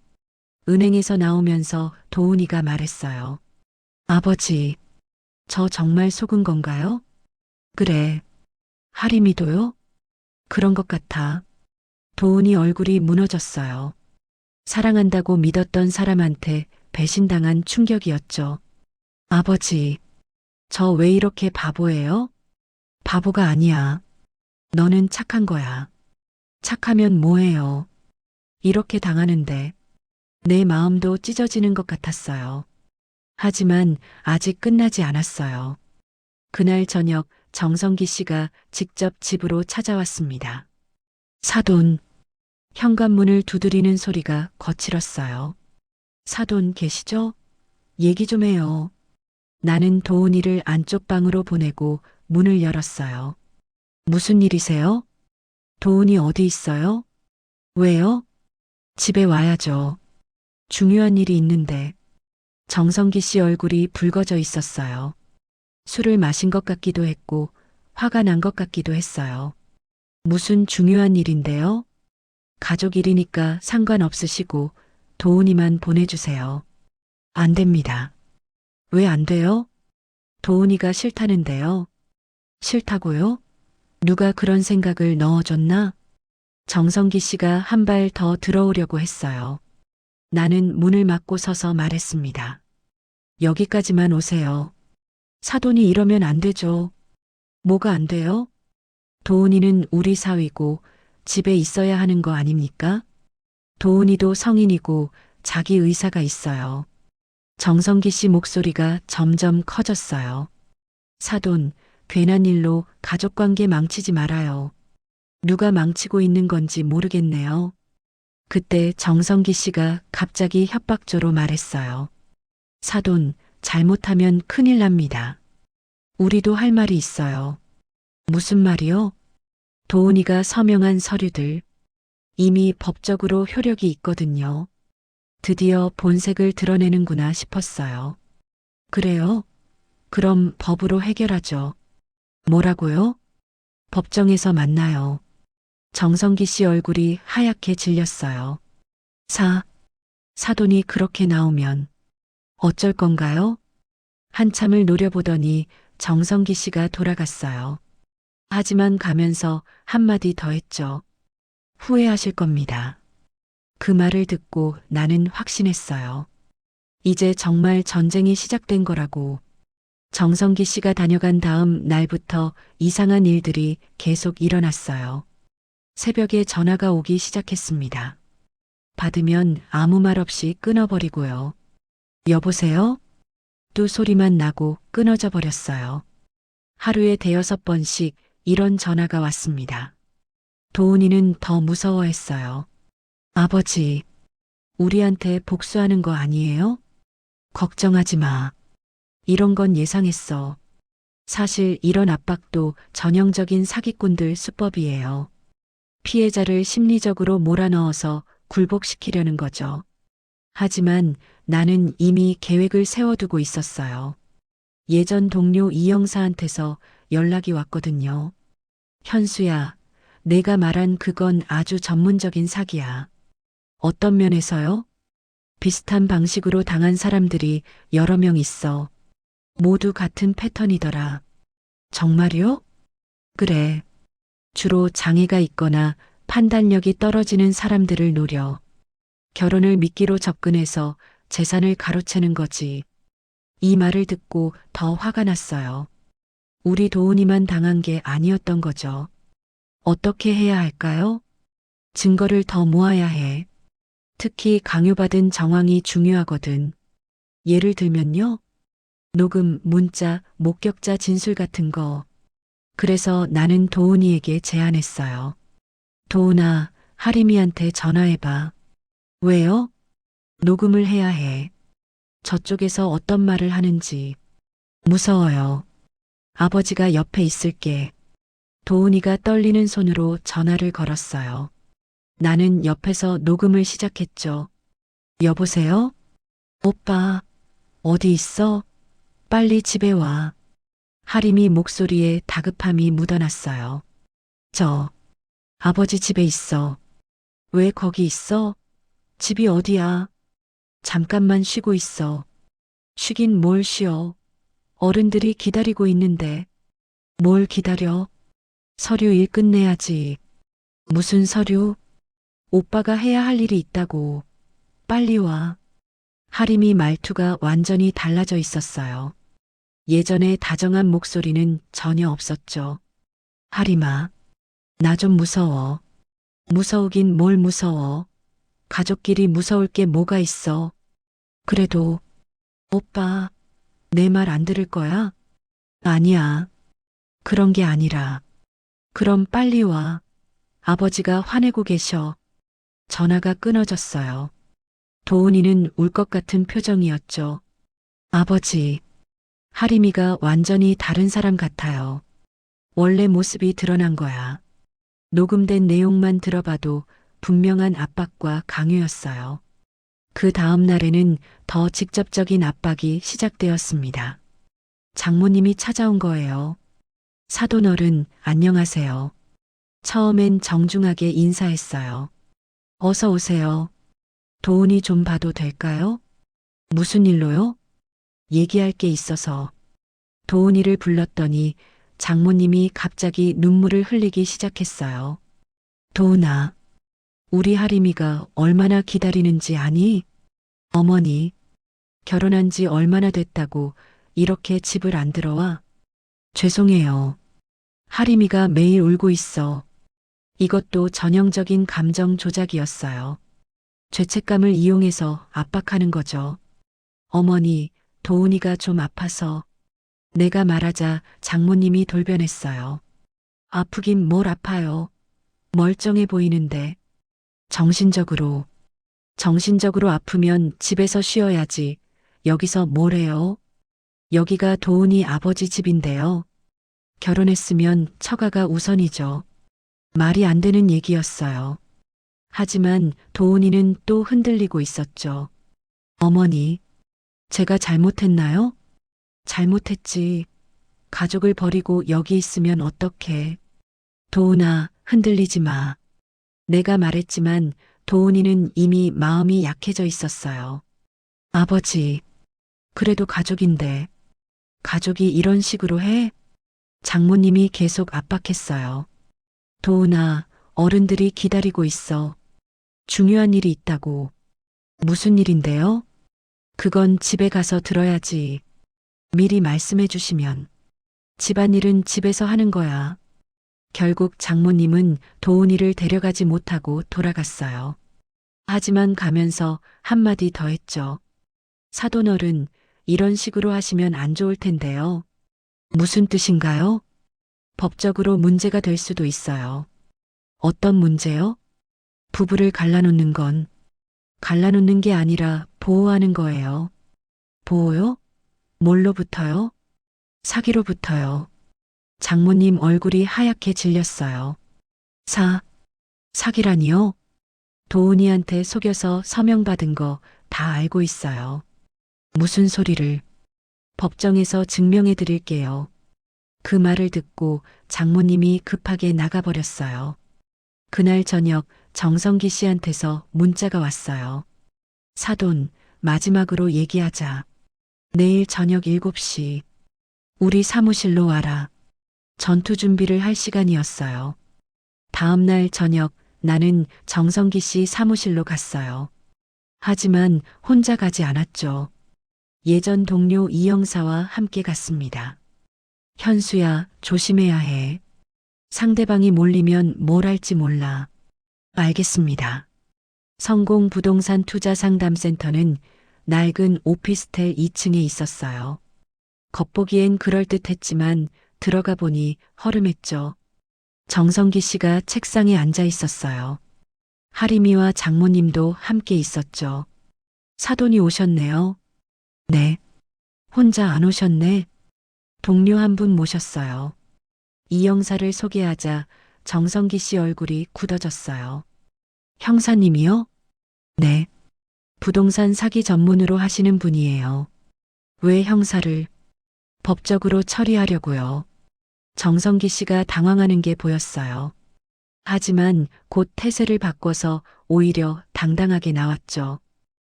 은행에서 나오면서 도훈이가 말했어요. 아버지, 저 정말 속은 건가요? 그래. 하림이도요? 그런 것 같아. 도훈이 얼굴이 무너졌어요. 사랑한다고 믿었던 사람한테 배신당한 충격이었죠. 아버지, 저 왜 이렇게 바보예요? 바보가 아니야. 너는 착한 거야. 착하면 뭐해요? 이렇게 당하는데 내 마음도 찢어지는 것 같았어요. 하지만 아직 끝나지 않았어요. 그날 저녁 정성기 씨가 직접 집으로 찾아왔습니다. 사돈, 현관문을 두드리는 소리가 거칠었어요. 사돈 계시죠? 얘기 좀 해요. 나는 도훈이를 안쪽 방으로 보내고 문을 열었어요. 무슨 일이세요? 도훈이 어디 있어요? 왜요? 집에 와야죠. 중요한 일이 있는데. 정성기 씨 얼굴이 붉어져 있었어요. 술을 마신 것 같기도 했고 화가 난 것 같기도 했어요. 무슨 중요한 일인데요? 가족 일이니까 상관없으시고 도훈이만 보내주세요. 안 됩니다. 왜 안 돼요? 도훈이가 싫다는데요. 싫다고요? 누가 그런 생각을 넣어줬나? 정성기 씨가 한 발 더 들어오려고 했어요. 나는 문을 막고 서서 말했습니다. 여기까지만 오세요. 사돈이 이러면 안 되죠. 뭐가 안 돼요? 도훈이는 우리 사위고 집에 있어야 하는 거 아닙니까? 도훈이도 성인이고 자기 의사가 있어요. 정성기 씨 목소리가 점점 커졌어요. 사돈, 괜한 일로 가족관계 망치지 말아요. 누가 망치고 있는 건지 모르겠네요. 그때 정성기 씨가 갑자기 협박조로 말했어요. 사돈, 잘못하면 큰일 납니다. 우리도 할 말이 있어요. 무슨 말이요? 도훈이가 서명한 서류들. 이미 법적으로 효력이 있거든요. 드디어 본색을 드러내는구나 싶었어요. 그래요? 그럼 법으로 해결하죠. 뭐라고요? 법정에서 만나요. 정성기 씨 얼굴이 하얗게 질렸어요. 사돈이 그렇게 나오면 어쩔 건가요? 한참을 노려보더니 정성기 씨가 돌아갔어요. 하지만 가면서 한마디 더 했죠. 후회하실 겁니다. 그 말을 듣고 나는 확신했어요. 이제 정말 전쟁이 시작된 거라고. 정성기 씨가 다녀간 다음 날부터 이상한 일들이 계속 일어났어요. 새벽에 전화가 오기 시작했습니다. 받으면 아무 말 없이 끊어버리고요. 여보세요? 또 소리만 나고 끊어져 버렸어요. 하루에 대여섯 번씩 이런 전화가 왔습니다. 도훈이는 더 무서워했어요. 아버지, 우리한테 복수하는 거 아니에요? 걱정하지 마. 이런 건 예상했어. 사실 이런 압박도 전형적인 사기꾼들 수법이에요. 피해자를 심리적으로 몰아넣어서 굴복시키려는 거죠. 하지만 나는 이미 계획을 세워두고 있었어요. 예전 동료 이 형사한테서 연락이 왔거든요. 현수야, 내가 말한 그건 아주 전문적인 사기야. 어떤 면에서요? 비슷한 방식으로 당한 사람들이 여러 명 있어. 모두 같은 패턴이더라. 정말요? 그래. 주로 장애가 있거나 판단력이 떨어지는 사람들을 노려. 결혼을 미끼로 접근해서 재산을 가로채는 거지. 이 말을 듣고 더 화가 났어요. 우리 도훈이만 당한 게 아니었던 거죠. 어떻게 해야 할까요? 증거를 더 모아야 해. 특히 강요받은 정황이 중요하거든. 예를 들면요. 녹음, 문자, 목격자 진술 같은 거. 그래서 나는 도훈이에게 제안했어요. 도훈아, 하림이한테 전화해봐. 왜요? 녹음을 해야 해. 저쪽에서 어떤 말을 하는지. 무서워요. 아버지가 옆에 있을게. 도훈이가 떨리는 손으로 전화를 걸었어요. 나는 옆에서 녹음을 시작했죠. 여보세요? 오빠, 어디 있어? 빨리 집에 와. 하림이 목소리에 다급함이 묻어났어요. 아버지 집에 있어. 왜 거기 있어? 집이 어디야? 잠깐만 쉬고 있어. 쉬긴 뭘 쉬어. 어른들이 기다리고 있는데. 뭘 기다려? 서류 일 끝내야지. 무슨 서류? 오빠가 해야 할 일이 있다고. 빨리 와. 하림이 말투가 완전히 달라져 있었어요. 예전에 다정한 목소리는 전혀 없었죠. 하림아, 나 좀 무서워. 무서우긴 뭘 무서워. 가족끼리 무서울 게 뭐가 있어. 그래도, 오빠, 내 말 안 들을 거야? 아니야. 그런 게 아니라. 그럼 빨리 와. 아버지가 화내고 계셔. 전화가 끊어졌어요. 도훈이는 울 것 같은 표정이었죠. 아버지, 하림이가 완전히 다른 사람 같아요. 원래 모습이 드러난 거야. 녹음된 내용만 들어봐도 분명한 압박과 강요였어요. 그 다음 날에는 더 직접적인 압박이 시작되었습니다. 장모님이 찾아온 거예요. 사돈어른, 안녕하세요. 처음엔 정중하게 인사했어요. 어서 오세요. 도훈이 좀 봐도 될까요? 무슨 일로요? 얘기할 게 있어서. 도훈이를 불렀더니 장모님이 갑자기 눈물을 흘리기 시작했어요. 도훈아, 우리 하림이가 얼마나 기다리는지 아니? 어머니, 결혼한 지 얼마나 됐다고 이렇게 집을 안 들어와? 죄송해요. 하림이가 매일 울고 있어. 이것도 전형적인 감정 조작이었어요. 죄책감을 이용해서 압박하는 거죠. 어머니, 도훈이가 좀 아파서. 내가 말하자 장모님이 돌변했어요. 아프긴 뭘 아파요. 멀쩡해 보이는데. 정신적으로 아프면 집에서 쉬어야지. 여기서 뭘 해요? 여기가 도훈이 아버지 집인데요. 결혼했으면 처가가 우선이죠. 말이 안 되는 얘기였어요. 하지만 도훈이는 또 흔들리고 있었죠. 어머니, 제가 잘못했나요? 잘못했지. 가족을 버리고 여기 있으면 어떡해. 도훈아, 흔들리지 마. 내가 말했지만 도훈이는 이미 마음이 약해져 있었어요. 아버지, 그래도 가족인데. 가족이 이런 식으로 해? 장모님이 계속 압박했어요. 도훈아, 어른들이 기다리고 있어. 중요한 일이 있다고. 무슨 일인데요? 그건 집에 가서 들어야지. 미리 말씀해 주시면. 집안일은 집에서 하는 거야. 결국 장모님은 도훈이를 데려가지 못하고 돌아갔어요. 하지만 가면서 한마디 더 했죠. 사돈어른, 이런 식으로 하시면 안 좋을 텐데요. 무슨 뜻인가요? 법적으로 문제가 될 수도 있어요. 어떤 문제요? 부부를 갈라놓는 건 갈라놓는 게 아니라 보호하는 거예요. 보호요? 뭘로부터요? 사기로부터요. 장모님 얼굴이 하얗게 질렸어요. 사기라니요? 도훈이한테 속여서 서명받은 거 다 알고 있어요. 무슨 소리를? 법정에서 증명해 드릴게요. 그 말을 듣고 장모님이 급하게 나가버렸어요. 그날 저녁 정성기 씨한테서 문자가 왔어요. 사돈, 마지막으로 얘기하자. 내일 저녁 7시 우리 사무실로 와라. 전투 준비를 할 시간이었어요. 다음 날 저녁 나는 정성기 씨 사무실로 갔어요. 하지만 혼자 가지 않았죠. 예전 동료 이 형사와 함께 갔습니다. 현수야, 조심해야 해. 상대방이 몰리면 뭘 할지 몰라. 알겠습니다. 성공 부동산 투자 상담센터는 낡은 오피스텔 2층에 있었어요. 겉보기엔 그럴듯했지만 들어가 보니 허름했죠. 정성기 씨가 책상에 앉아 있었어요. 하림이와 장모님도 함께 있었죠. 사돈이 오셨네요. 네. 혼자 안 오셨네. 동료 한 분 모셨어요. 이 형사를 소개하자 정성기 씨 얼굴이 굳어졌어요. 형사님이요? 네. 부동산 사기 전문으로 하시는 분이에요. 왜 형사를? 법적으로 처리하려고요. 정성기 씨가 당황하는 게 보였어요. 하지만 곧 태세를 바꿔서 오히려 당당하게 나왔죠.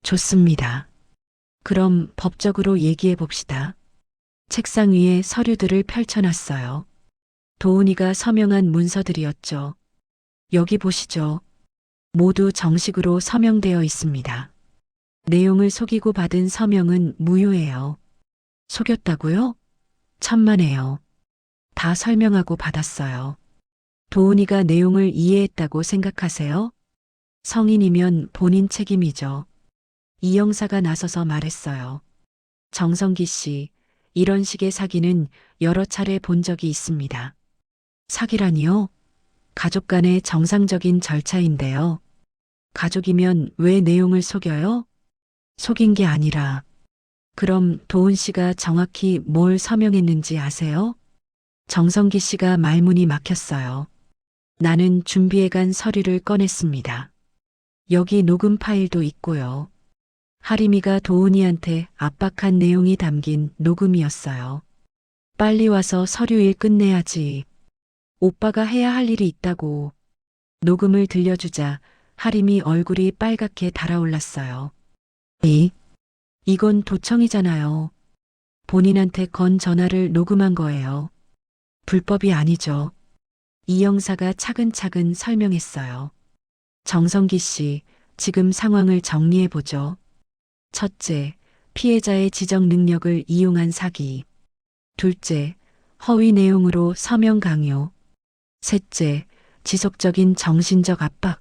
좋습니다. 그럼 법적으로 얘기해 봅시다. 책상 위에 서류들을 펼쳐놨어요. 도훈이가 서명한 문서들이었죠. 여기 보시죠. 모두 정식으로 서명되어 있습니다. 내용을 속이고 받은 서명은 무효예요. 속였다고요? 천만에요. 다 설명하고 받았어요. 도훈이가 내용을 이해했다고 생각하세요? 성인이면 본인 책임이죠. 이 형사가 나서서 말했어요. 정성기 씨, 이런 식의 사기는 여러 차례 본 적이 있습니다. 사기라니요? 가족 간의 정상적인 절차인데요. 가족이면 왜 내용을 속여요? 속인 게 아니라. 그럼 도훈 씨가 정확히 뭘 서명했는지 아세요? 정성기 씨가 말문이 막혔어요. 나는 준비해간 서류를 꺼냈습니다. 여기 녹음 파일도 있고요. 하림이가 도훈이한테 압박한 내용이 담긴 녹음이었어요. 빨리 와서 서류 일 끝내야지. 오빠가 해야 할 일이 있다고. 녹음을 들려주자 하림이 얼굴이 빨갛게 달아올랐어요. 이건 도청이잖아요. 본인한테 건 전화를 녹음한 거예요. 불법이 아니죠. 이 형사가 차근차근 설명했어요. 정성기 씨, 지금 상황을 정리해보죠. 첫째, 피해자의 지적 능력을 이용한 사기. 둘째, 허위 내용으로 서명 강요. 셋째, 지속적인 정신적 압박.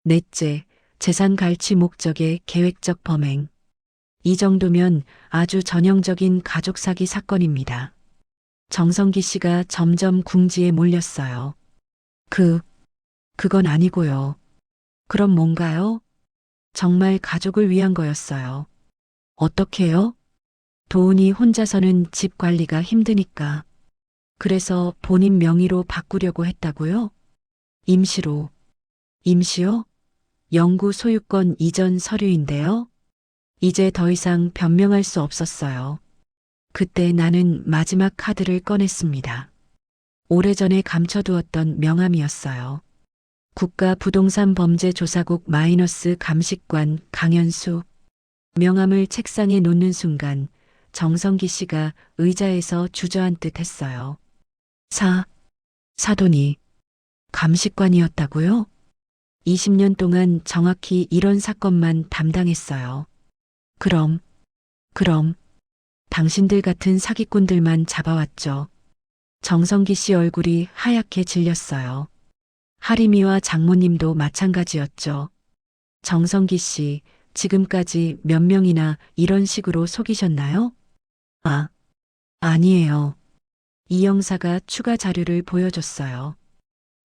넷째, 재산 갈취 목적의 계획적 범행. 이 정도면 아주 전형적인 가족 사기 사건입니다. 정성기 씨가 점점 궁지에 몰렸어요. 그건 아니고요. 그럼 뭔가요? 정말 가족을 위한 거였어요. 어떻게요? 도훈이 혼자서는 집 관리가 힘드니까. 그래서 본인 명의로 바꾸려고 했다고요? 임시로. 임시요? 영구 소유권 이전 서류인데요. 이제 더 이상 변명할 수 없었어요. 그때 나는 마지막 카드를 꺼냈습니다. 오래전에 감춰두었던 명함이었어요. 국가부동산범죄조사국 마이너스 감식관 강현수. 명함을 책상에 놓는 순간 정성기 씨가 의자에서 주저앉듯 했어요. 사돈이 감식관이었다고요? 20년 동안 정확히 이런 사건만 담당했어요. 그럼 당신들 같은 사기꾼들만 잡아왔죠. 정성기 씨 얼굴이 하얗게 질렸어요. 하림이와 장모님도 마찬가지였죠. 정성기 씨, 지금까지 몇 명이나 이런 식으로 속이셨나요? 아, 아니에요. 이 형사가 추가 자료를 보여줬어요.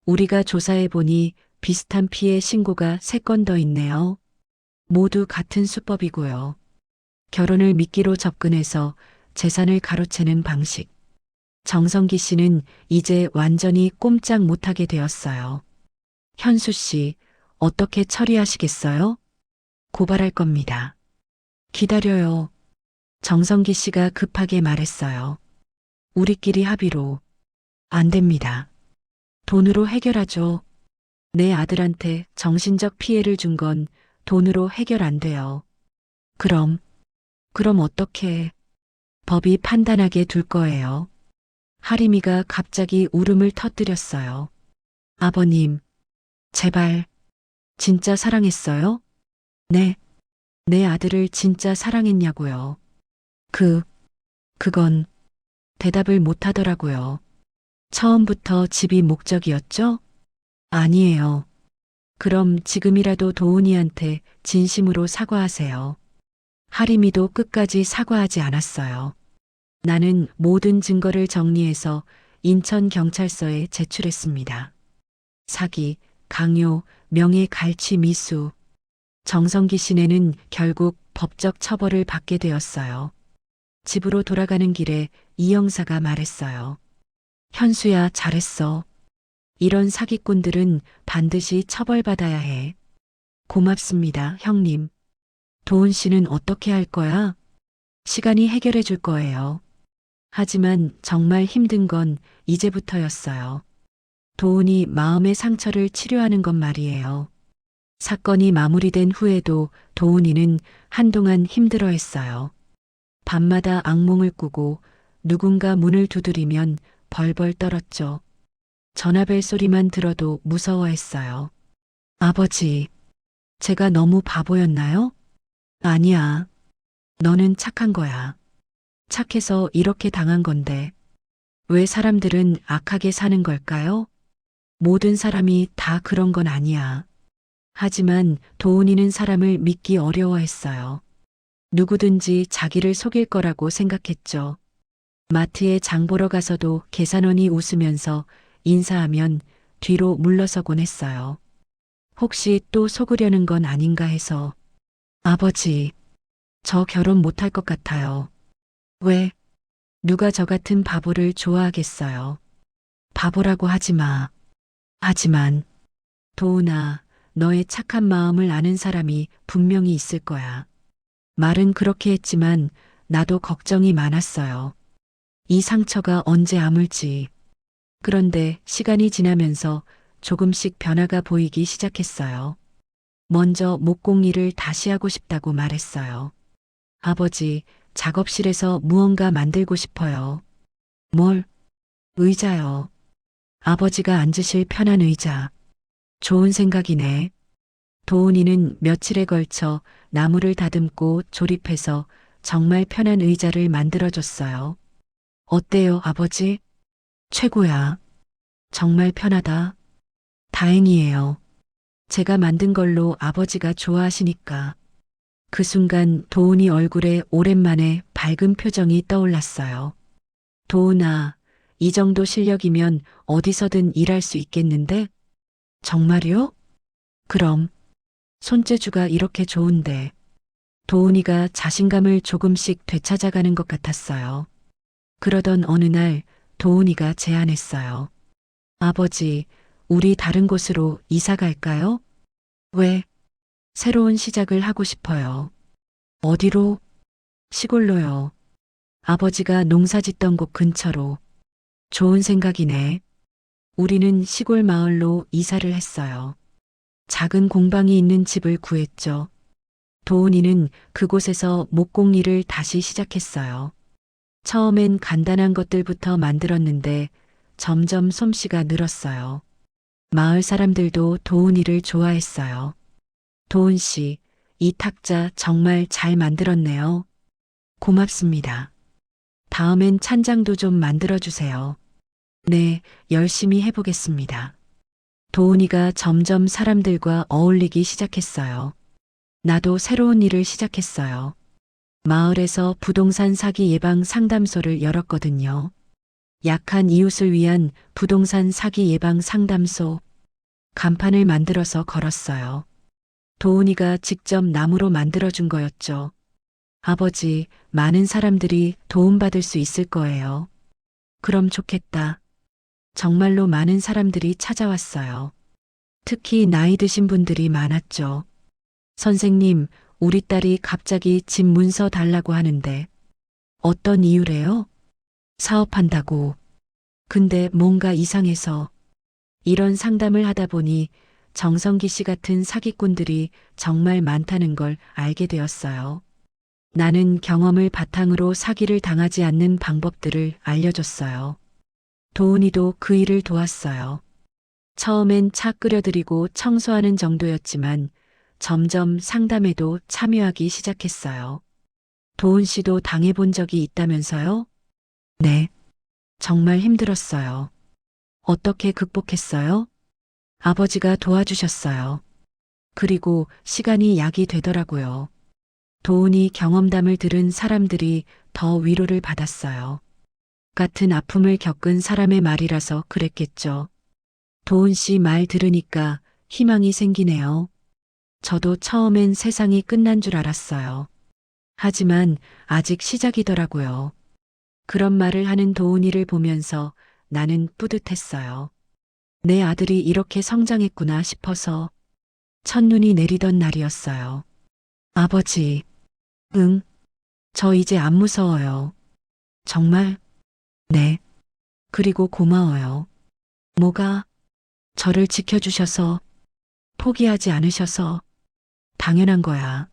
우리가 조사해보니 비슷한 피해 신고가 3건 더 있네요. 모두 같은 수법이고요. 결혼을 미끼로 접근해서 재산을 가로채는 방식. 정성기 씨는 이제 완전히 꼼짝 못하게 되었어요. 현수 씨, 어떻게 처리하시겠어요? 고발할 겁니다. 기다려요. 정성기 씨가 급하게 말했어요. 우리끼리 합의로. 안 됩니다. 돈으로 해결하죠. 내 아들한테 정신적 피해를 준 건 돈으로 해결 안 돼요. 그럼 어떻게 법이 판단하게 둘 거예요. 하림이가 갑자기 울음을 터뜨렸어요. 아버님, 제발, 진짜 사랑했어요? 네, 내 아들을 진짜 사랑했냐고요. 그건 대답을 못 하더라고요. 처음부터 집이 목적이었죠? 아니에요. 그럼 지금이라도 도훈이한테 진심으로 사과하세요. 하림이도 끝까지 사과하지 않았어요. 나는 모든 증거를 정리해서 인천경찰서에 제출했습니다. 사기, 강요, 명예 갈취 미수. 정성기 씨네는 결국 법적 처벌을 받게 되었어요. 집으로 돌아가는 길에 이 형사가 말했어요. 현수야, 잘했어. 이런 사기꾼들은 반드시 처벌받아야 해. 고맙습니다, 형님. 도훈 씨는 어떻게 할 거야? 시간이 해결해 줄 거예요. 하지만 정말 힘든 건 이제부터였어요. 도훈이 마음의 상처를 치료하는 것 말이에요. 사건이 마무리된 후에도 도훈이는 한동안 힘들어했어요. 밤마다 악몽을 꾸고 누군가 문을 두드리면 벌벌 떨었죠. 전화벨 소리만 들어도 무서워했어요. 아버지, 제가 너무 바보였나요? 아니야. 너는 착한 거야. 착해서 이렇게 당한 건데. 왜 사람들은 악하게 사는 걸까요? 모든 사람이 다 그런 건 아니야. 하지만 도훈이는 사람을 믿기 어려워했어요. 누구든지 자기를 속일 거라고 생각했죠. 마트에 장 보러 가서도 계산원이 웃으면서 인사하면 뒤로 물러서곤 했어요. 혹시 또 속으려는 건 아닌가 해서. 아버지, 저 결혼 못할 것 같아요. 왜? 누가 저 같은 바보를 좋아하겠어요. 바보라고 하지 마. 하지만, 도훈아, 너의 착한 마음을 아는 사람이 분명히 있을 거야. 말은 그렇게 했지만 나도 걱정이 많았어요. 이 상처가 언제 아물지. 그런데 시간이 지나면서 조금씩 변화가 보이기 시작했어요. 먼저 목공일을 다시 하고 싶다고 말했어요. 아버지, 작업실에서 무언가 만들고 싶어요. 뭘? 의자요. 아버지가 앉으실 편한 의자. 좋은 생각이네. 도훈이는 며칠에 걸쳐 나무를 다듬고 조립해서 정말 편한 의자를 만들어줬어요. 어때요, 아버지? 최고야. 정말 편하다. 다행이에요. 제가 만든 걸로 아버지가 좋아하시니까. 그 순간 도훈이 얼굴에 오랜만에 밝은 표정이 떠올랐어요. 도훈아, 이 정도 실력이면 어디서든 일할 수 있겠는데? 정말요? 그럼. 손재주가 이렇게 좋은데. 도훈이가 자신감을 조금씩 되찾아가는 것 같았어요. 그러던 어느 날 도훈이가 제안했어요. 아버지, 우리 다른 곳으로 이사 갈까요? 왜? 새로운 시작을 하고 싶어요. 어디로? 시골로요. 아버지가 농사 짓던 곳 근처로. 좋은 생각이네. 우리는 시골 마을로 이사를 했어요. 작은 공방이 있는 집을 구했죠. 도훈이는 그곳에서 목공일을 다시 시작했어요. 처음엔 간단한 것들부터 만들었는데 점점 솜씨가 늘었어요. 마을 사람들도 도훈이를 좋아했어요. 도훈 씨, 이 탁자 정말 잘 만들었네요. 고맙습니다. 다음엔 찬장도 좀 만들어주세요. 네, 열심히 해보겠습니다. 도훈이가 점점 사람들과 어울리기 시작했어요. 나도 새로운 일을 시작했어요. 마을에서 부동산 사기 예방 상담소를 열었거든요. 약한 이웃을 위한 부동산 사기 예방 상담소. 간판을 만들어서 걸었어요. 도훈이가 직접 나무로 만들어준 거였죠. 아버지, 많은 사람들이 도움받을 수 있을 거예요. 그럼 좋겠다. 정말로 많은 사람들이 찾아왔어요. 특히 나이 드신 분들이 많았죠. 선생님, 우리 딸이 갑자기 집 문서 달라고 하는데 어떤 이유래요? 사업한다고. 근데 뭔가 이상해서 이런 상담을 하다 보니 정성기 씨 같은 사기꾼들이 정말 많다는 걸 알게 되었어요. 나는 경험을 바탕으로 사기를 당하지 않는 방법들을 알려줬어요. 도훈이도 그 일을 도왔어요. 처음엔 차 끓여드리고 청소하는 정도였지만 점점 상담에도 참여하기 시작했어요. 도훈 씨도 당해본 적이 있다면서요? 네. 정말 힘들었어요. 어떻게 극복했어요? 아버지가 도와주셨어요. 그리고 시간이 약이 되더라고요. 도훈이 경험담을 들은 사람들이 더 위로를 받았어요. 같은 아픔을 겪은 사람의 말이라서 그랬겠죠. 도훈 씨 말 들으니까 희망이 생기네요. 저도 처음엔 세상이 끝난 줄 알았어요. 하지만 아직 시작이더라고요. 그런 말을 하는 도훈이를 보면서 나는 뿌듯했어요. 내 아들이 이렇게 성장했구나 싶어서 첫눈이 내리던 날이었어요. 아버지, 응, 저 이제 안 무서워요. 정말? 네. 그리고 고마워요. 뭐가? 저를 지켜주셔서, 포기하지 않으셔서, 당연한 거야.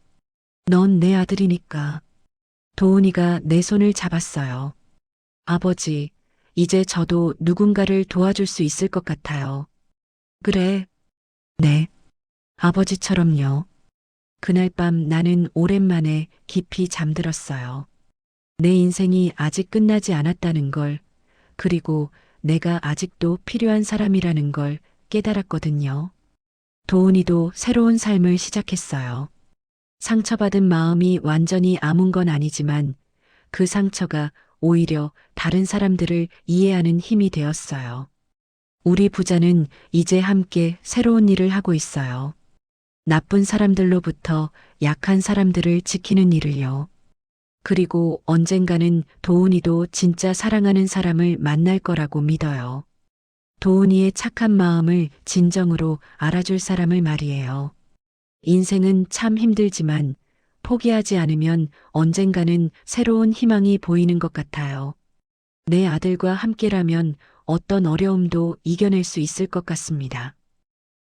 넌 내 아들이니까. 도훈이가 내 손을 잡았어요. 아버지, 이제 저도 누군가를 도와줄 수 있을 것 같아요. 그래. 네. 아버지처럼요. 그날 밤 나는 오랜만에 깊이 잠들었어요. 내 인생이 아직 끝나지 않았다는 걸, 그리고 내가 아직도 필요한 사람이라는 걸 깨달았거든요. 도훈이도 새로운 삶을 시작했어요. 상처받은 마음이 완전히 아문 건 아니지만 그 상처가 오히려 다른 사람들을 이해하는 힘이 되었어요. 우리 부자는 이제 함께 새로운 일을 하고 있어요. 나쁜 사람들로부터 약한 사람들을 지키는 일을요. 그리고 언젠가는 도훈이도 진짜 사랑하는 사람을 만날 거라고 믿어요. 도훈이의 착한 마음을 진정으로 알아줄 사람을 말이에요. 인생은 참 힘들지만 포기하지 않으면 언젠가는 새로운 희망이 보이는 것 같아요. 내 아들과 함께라면 어떤 어려움도 이겨낼 수 있을 것 같습니다.